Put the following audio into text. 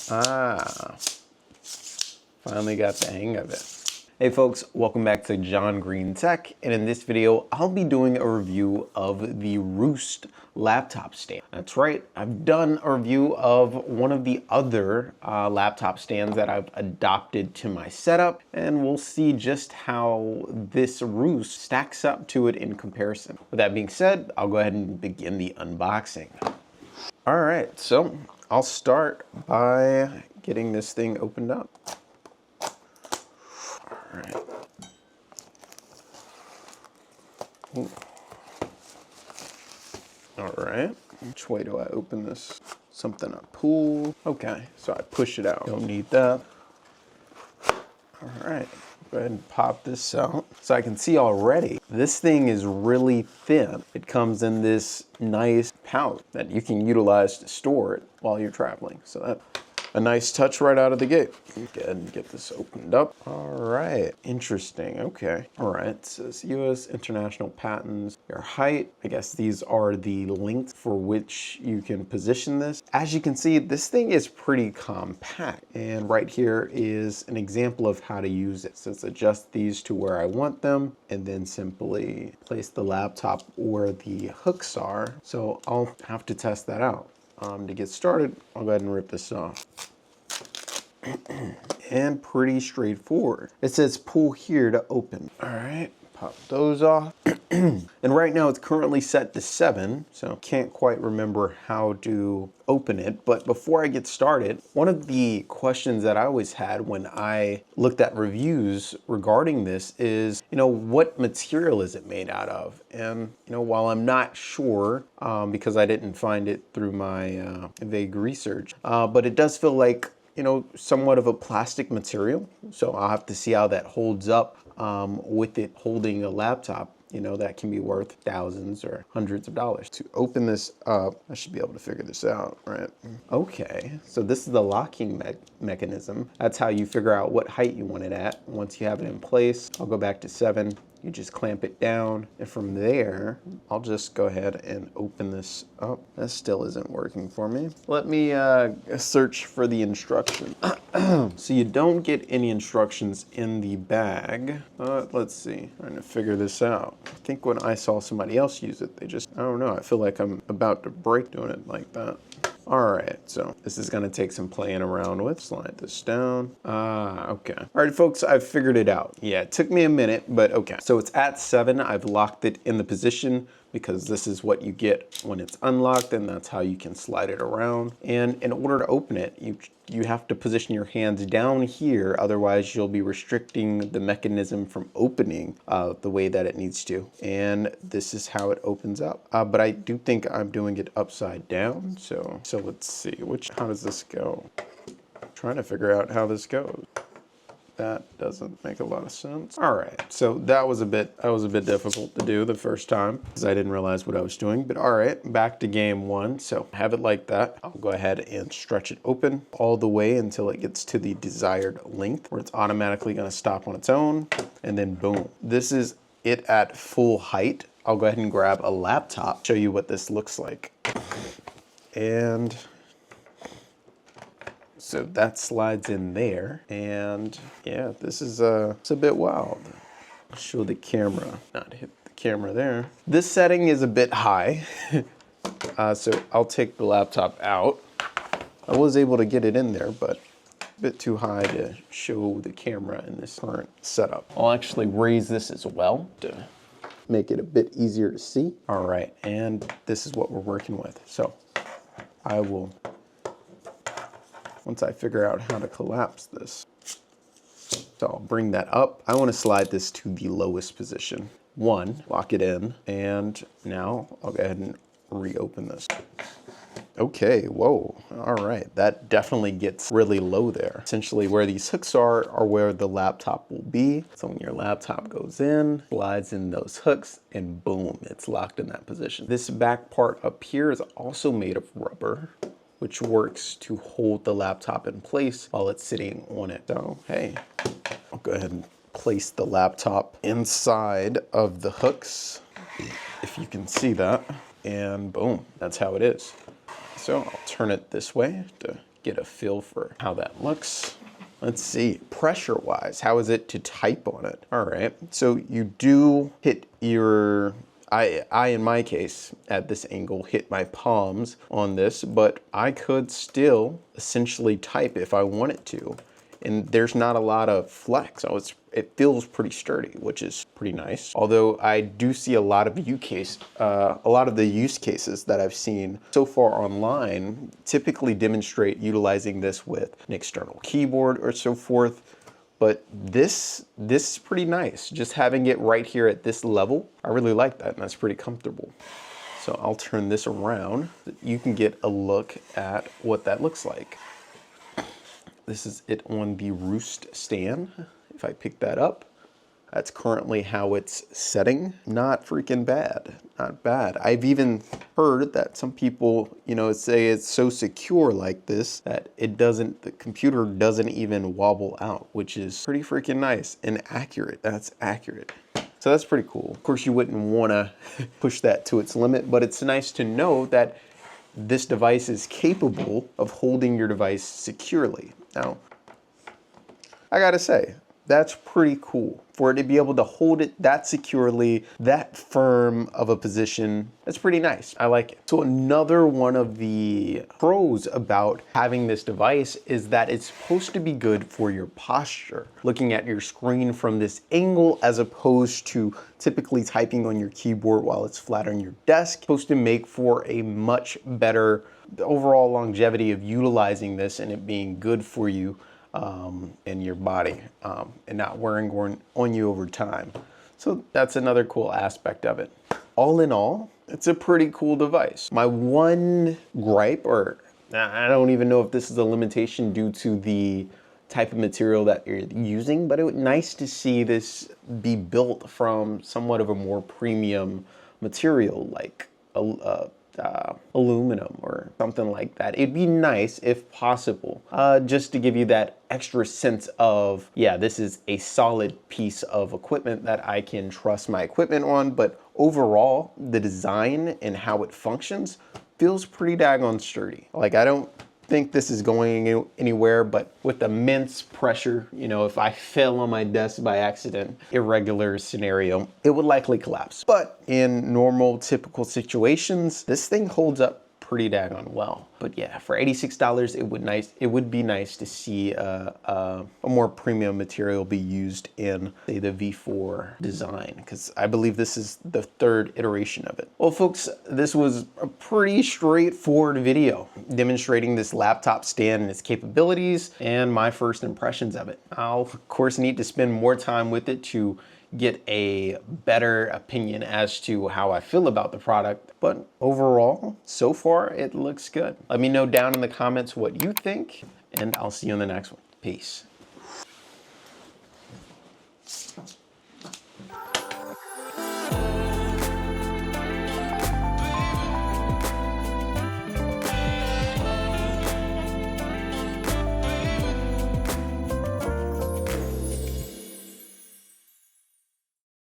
Ah, finally got the hang of it. Hey folks, welcome back to John Green Tech, and in this video, I'll be doing a review of the Roost Laptop Stand. That's right, I've done a review of one of the other laptop stands that I've adopted to my setup, and we'll see just how this Roost stacks up to it in comparison. With that being said, I'll go ahead and begin the unboxing. All right, so I'll start by getting this thing opened up. All right. Ooh. All right, which way do I open this? Something I pull. Okay, so I push it out. Don't need that. All right, go ahead and pop this out. So I can see already, this thing is really thin. It comes in this nice pouch that you can utilize to store it while you're traveling. So that's a nice touch right out of the gate. Go ahead and get this opened up. All right, interesting, okay. All right, it says US International Patents, your height. I guess these are the lengths for which you can position this. As you can see, this thing is pretty compact. And right here is an example of how to use it. So let's adjust these to where I want them and then simply place the laptop where the hooks are. So I'll have to test that out. To get started, I'll go ahead and rip this off. And pretty straightforward. It says pull here to open. All right, pop those off. And right now it's currently set to 7, so can't quite remember how to open it. But before I get started, one of the questions that I always had when I looked at reviews regarding this is, what material is it made out of? And, while I'm not sure, because I didn't find it through my vague research, but it does feel like, somewhat of a plastic material. So I'll have to see how that holds up with it holding a laptop. That can be worth thousands or hundreds of dollars. To open this up, I should be able to figure this out, right? Okay, so this is the locking mechanism. That's how you figure out what height you want it at. Once you have it in place, I'll go back to 7. You just clamp it down, and from there, I'll just go ahead and open this up. That still isn't working for me. Let me search for the instructions. So you don't get any instructions in the bag, but let's see, trying to figure this out. I think when I saw somebody else use it, I don't know, I feel like I'm about to break doing it like that. All right, so this is gonna take some playing around with. Slide this down. Okay. All right, folks, I've figured it out. Yeah, it took me a minute, but okay. So it's at 7. I've locked it in the position because this is what you get when it's unlocked, and that's how you can slide it around. And in order to open it, you have to position your hands down here, otherwise you'll be restricting the mechanism from opening the way that it needs to. And this is how it opens up. But I do think I'm doing it upside down. So let's see, how does this go? I'm trying to figure out how this goes. That doesn't make a lot of sense. All right, so that was a bit difficult to do the first time because I didn't realize what I was doing, but all right, back to game 1. So have it like that. I'll go ahead and stretch it open all the way until it gets to the desired length where it's automatically gonna stop on its own, and then boom. This is it at full height. I'll go ahead and grab a laptop, show you what this looks like. And so that slides in there, and yeah, this is it's a bit wild. I'll show the camera, not hit the camera there. This setting is a bit high, so I'll take the laptop out. I was able to get it in there, but a bit too high to show the camera in this current setup. I'll actually raise this as well to make it a bit easier to see. All right, and this is what we're working with. So I will, once I figure out how to collapse this. So I'll bring that up. I want to slide this to the lowest position. 1, lock it in, and now I'll go ahead and reopen this. Okay, whoa, all right. That definitely gets really low there. Essentially where these hooks are where the laptop will be. So when your laptop goes in, slides in those hooks, and boom, it's locked in that position. This back part up here is also made of rubber, which works to hold the laptop in place while it's sitting on it. So, hey, I'll go ahead and place the laptop inside of the hooks, if you can see that, and boom, that's how it is. So I'll turn it this way to get a feel for how that looks. Let's see, pressure-wise, how is it to type on it? All right, so you do hit your, I in my case, at this angle, hit my palms on this, but I could still essentially type if I wanted to. And there's not a lot of flex, so it feels pretty sturdy, which is pretty nice. Although I do see a lot of the use cases that I've seen so far online typically demonstrate utilizing this with an external keyboard or so forth. But this is pretty nice. Just having it right here at this level, I really like that, and that's pretty comfortable. So I'll turn this around so that you can get a look at what that looks like. This is it on the Roost stand. If I pick that up, that's currently how it's setting. Not freaking bad, not bad. I've even heard that some people, you know, say it's so secure like this that the computer doesn't even wobble out, which is pretty freaking nice and accurate. That's accurate. So that's pretty cool. Of course, you wouldn't wanna push that to its limit, but it's nice to know that this device is capable of holding your device securely. Now, I gotta say, that's pretty cool. For it to be able to hold it that securely, that firm of a position, that's pretty nice. I like it. So another one of the pros about having this device is that it's supposed to be good for your posture. Looking at your screen from this angle as opposed to typically typing on your keyboard while it's flat on your desk, supposed to make for a much better overall longevity of utilizing this and it being good for you in your body and not wearing on you over time. So that's another cool aspect of it. All in all, it's a pretty cool device. My one gripe, or I don't even know if this is a limitation due to the type of material that you're using, but it would be nice to see this be built from somewhat of a more premium material like aluminum or something like that. It'd be nice if possible, just to give you that extra sense of, yeah, this is a solid piece of equipment that I can trust my equipment on, but overall, the design and how it functions feels pretty daggone sturdy. Like, I don't think this is going anywhere, but with immense pressure, you know, if I fell on my desk by accident, irregular scenario, it would likely collapse. But in normal, typical situations, this thing holds up pretty daggone well. But yeah, for $86, it would be nice to see a more premium material be used in, say, the V4 design, because I believe this is the third iteration of it. Well, folks, this was a pretty straightforward video demonstrating this laptop stand and its capabilities and my first impressions of it. I'll, of course, need to spend more time with it to get a better opinion as to how I feel about the product. But overall, so far, it looks good. Let me know down in the comments what you think, and I'll see you in the next one. Peace.